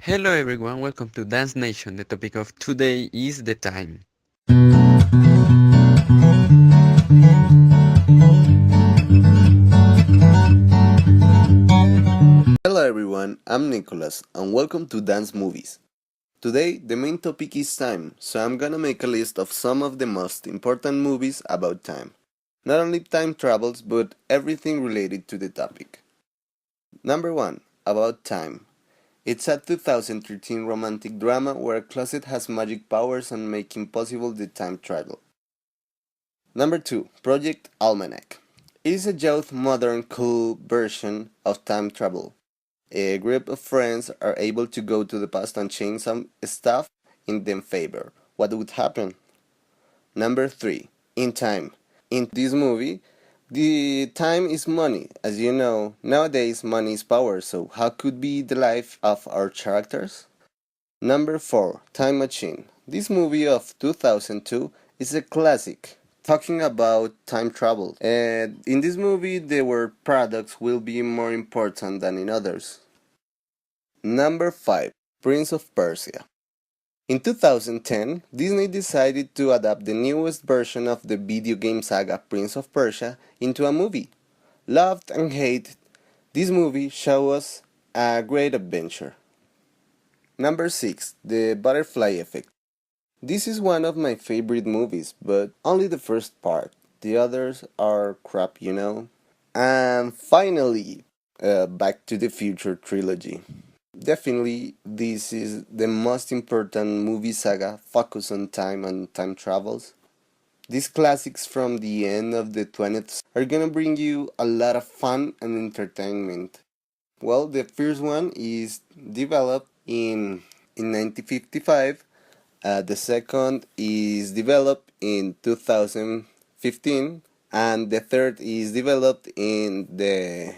Hello everyone, welcome to DANSnation. The topic of today is the time. Hello everyone, I'm Nicholas and welcome to Dance Movies. Today the main topic is time, so I'm gonna make a list of some of the most important movies about time. Not only time travels, but everything related to the topic. Number 1. About Time. It's a 2013 romantic drama where a closet has magic powers and making possible the time travel. Number 2. Project Almanac. It is a youth modern cool version of time travel. A group of friends are able to go to the past and change some stuff in their favor. What would happen? Number 3. In Time. In this movie, the time is money. As you know, nowadays money is power, so how could be the life of our characters? Number 4. Time Machine. This movie of 2002 is a classic, talking about time travel. And in this movie, the word paradox will be more important than in others. Number 5. Prince of Persia. In 2010, Disney decided to adapt the newest version of the video game saga Prince of Persia into a movie. Loved and hated, this movie shows us a great adventure. Number 6. The Butterfly Effect. This is one of my favorite movies, but only the first part. The others are crap, you know? And finally, Back to the Future trilogy. Definitely, this is the most important movie saga focused on time and time travels. These classics from the end of the 20th are gonna bring you a lot of fun and entertainment. Well, the first one is developed in 1955. The second is developed in 2015, and the third is developed in the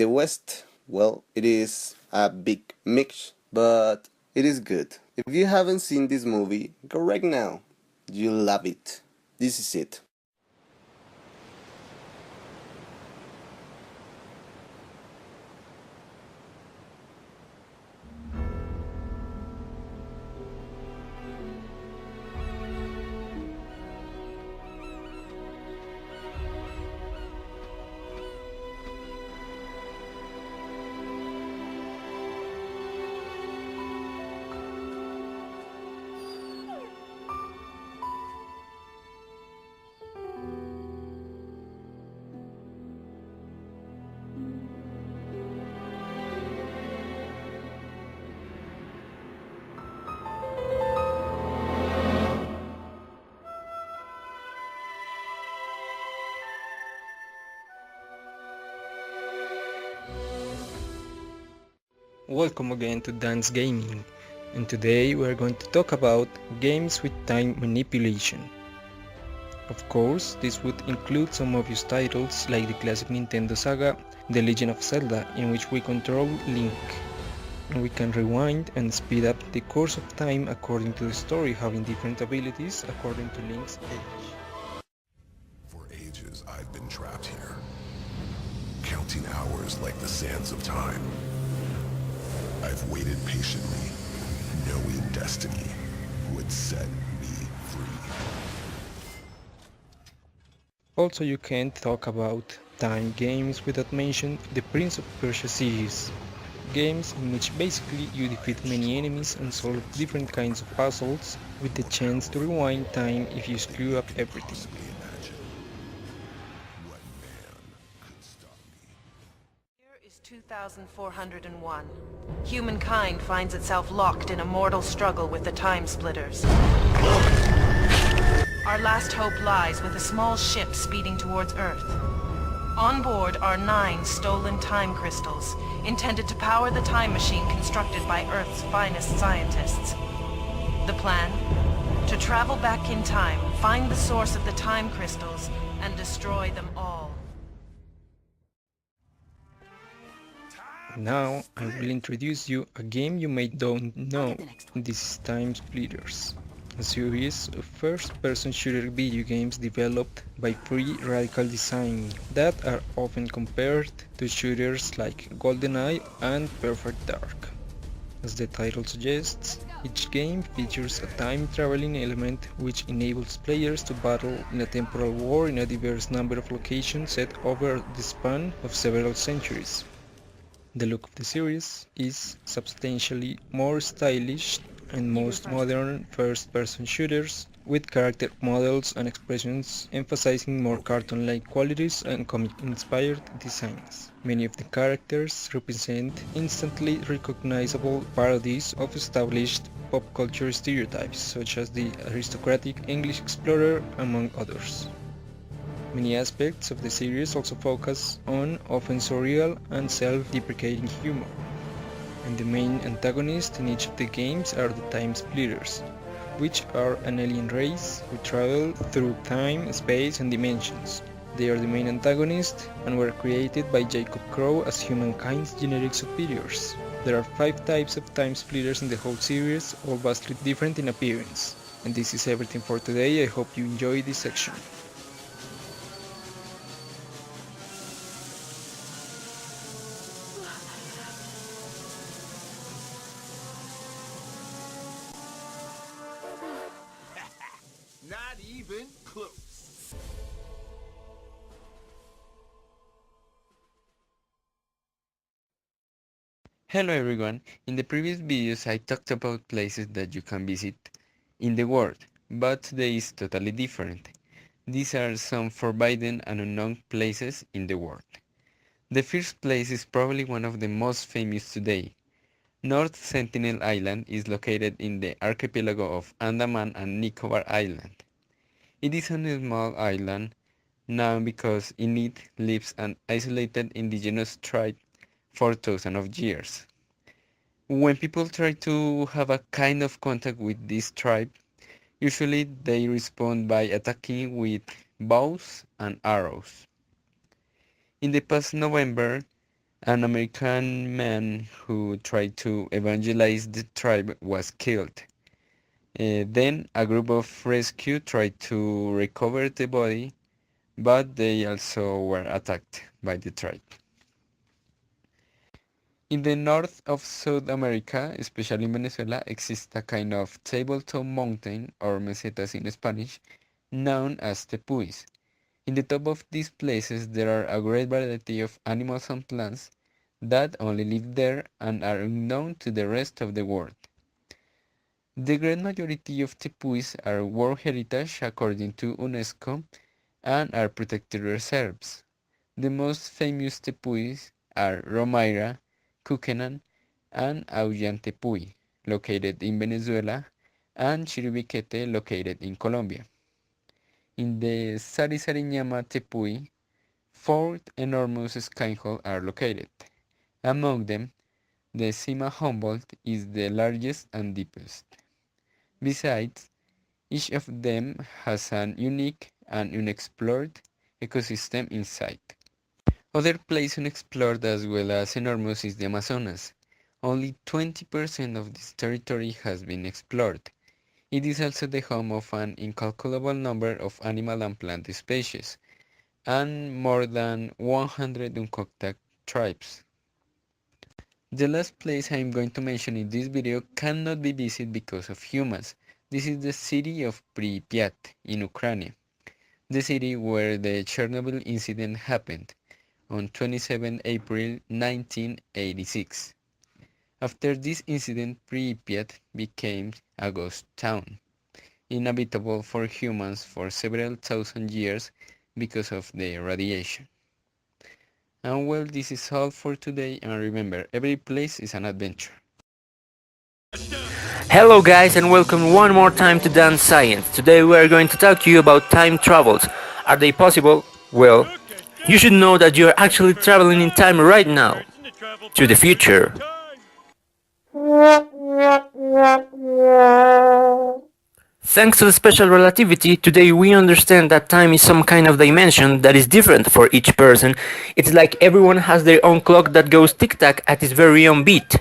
West. Well, it is a big mix, but it is good. If you haven't seen this movie, go right now. You'll love it. This is it. Welcome again to Dance Gaming, and today we are going to talk about games with time manipulation. Of course, this would include some obvious titles like the classic Nintendo saga, The Legend of Zelda, in which we control Link, and we can rewind and speed up the course of time according to the story, having different abilities according to Link's age. For ages, I've been trapped here, counting hours like the sands of time. I've waited patiently, knowing destiny would set me free. Also, you can't talk about time games without mentioning the Prince of Persia series. Games in which basically you defeat many enemies and solve different kinds of puzzles with the chance to rewind time if you screw up everything. Imagine what man could stop me. Year is 2401. Humankind finds itself locked in a mortal struggle with the Time Splitters. Our last hope lies with a small ship speeding towards Earth. On board are 9 stolen time crystals, intended to power the time machine constructed by Earth's finest scientists. The plan? To travel back in time, find the source of the time crystals, and destroy them all. Now I will introduce you a game you may don't know. This is Time Splitters, a series of first-person shooter video games developed by Free Radical Design that are often compared to shooters like GoldenEye and Perfect Dark. As the title suggests, each game features a time-traveling element which enables players to battle in a temporal war in a diverse number of locations set over the span of several centuries. The look of the series is substantially more stylish and most modern first-person shooters, with character models and expressions emphasizing more cartoon-like qualities and comic-inspired designs. Many of the characters represent instantly recognizable parodies of established pop culture stereotypes, such as the aristocratic English explorer, among others. Many aspects of the series also focus on often surreal and self-deprecating humor, and the main antagonists in each of the games are the Time Splitters, which are an alien race who travel through time, space, and dimensions. They are the main antagonists and were created by Jacob Crow as humankind's genetic superiors. There are 5 types of Time Splitters in the whole series, all vastly different in appearance. And this is everything for today. I hope you enjoy this section. Not even close. Hello everyone, in the previous videos I talked about places that you can visit in the world, but today is totally different. These are some forbidden and unknown places in the world. The first place is probably one of the most famous today. North Sentinel Island is located in the archipelago of Andaman and Nicobar Island. It is a small island known because in it lives an isolated indigenous tribe for thousands of years. When people try to have a kind of contact with this tribe, usually they respond by attacking with bows and arrows. In the past November, an American man who tried to evangelize the tribe was killed. Then a group of rescue tried to recover the body, but they also were attacked by the tribe. In the north of South America, especially in Venezuela, exists a kind of tabletop mountain, or mesetas in Spanish, known as tepuis. In the top of these places there are a great variety of animals and plants that only live there and are unknown to the rest of the world. The great majority of tepuis are World Heritage according to UNESCO and are protected reserves. The most famous tepuis are Romaira, Cuquenan, and Tepuy, located in Venezuela, and Chiribiquete, located in Colombia. In the Sarisariñama Tepuy, 4 enormous skyholes are located. Among them, the Sima Humboldt is the largest and deepest. Besides, each of them has an unique and unexplored ecosystem inside. Other place unexplored as well as enormous is the Amazonas. Only 20% of this territory has been explored. It is also the home of an incalculable number of animal and plant species, and more than 100 uncontacted tribes. The last place I am going to mention in this video cannot be visited because of humans. This is the city of Pripyat in Ukraine, the city where the Chernobyl incident happened on 27 April 1986. After this incident, Pripyat became a ghost town, inhabitable for humans for several thousand years because of the radiation. And well, this is all for today, and remember, every place is an adventure. Hello guys and welcome one more time to Dance Science. Today we are going to talk to you about time travels. Are they possible? Well, you should know that you are actually traveling in time right now, to the future. Thanks to the special relativity, today we understand that time is some kind of dimension that is different for each person. It's like everyone has their own clock that goes tic-tac at its very own beat.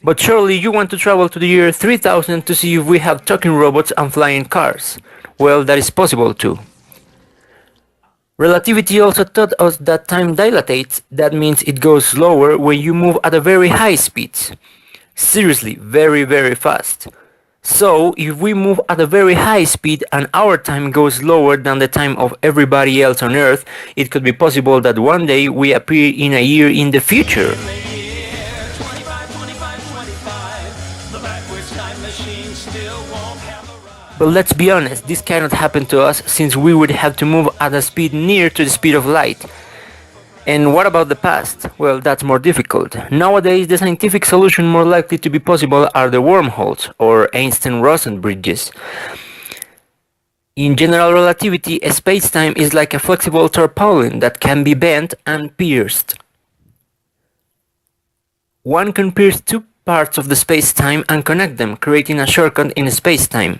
But surely you want to travel to the year 3000 to see if we have talking robots and flying cars. Well, that is possible too. Relativity also taught us that time dilates, that means it goes slower when you move at a very high speed. Seriously, very fast. So, if we move at a very high speed and our time goes slower than the time of everybody else on Earth, it could be possible that one day we appear in a year in the future. But let's be honest, this cannot happen to us since we would have to move at a speed near to the speed of light. And what about the past? Well, that's more difficult. Nowadays, the scientific solution more likely to be possible are the wormholes, or Einstein-Rosen bridges. In general relativity, a space-time is like a flexible tarpaulin that can be bent and pierced. One can pierce two parts of the space-time and connect them, creating a shortcut in space-time.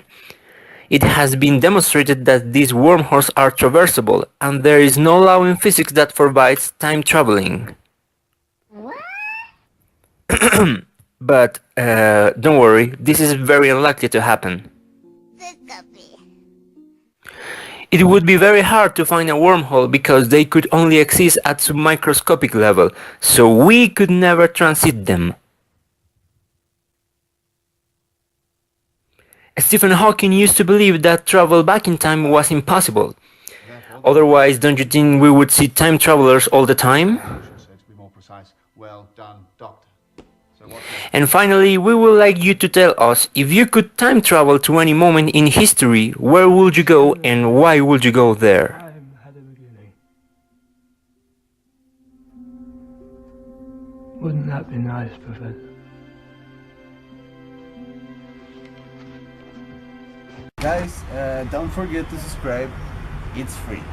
It has been demonstrated that these wormholes are traversable, and there is no law in physics that forbids time traveling. But don't worry, this is very unlikely to happen. It would be very hard to find a wormhole because they could only exist at submicroscopic level, so we could never transit them. Stephen Hawking used to believe that travel back in time was impossible. Otherwise, don't you think we would see time travelers all the time? And finally, we would like you to tell us, if you could time travel to any moment in history, where would you go and why would you go there? Wouldn't that be nice, Professor? Guys, don't forget to subscribe. It's free.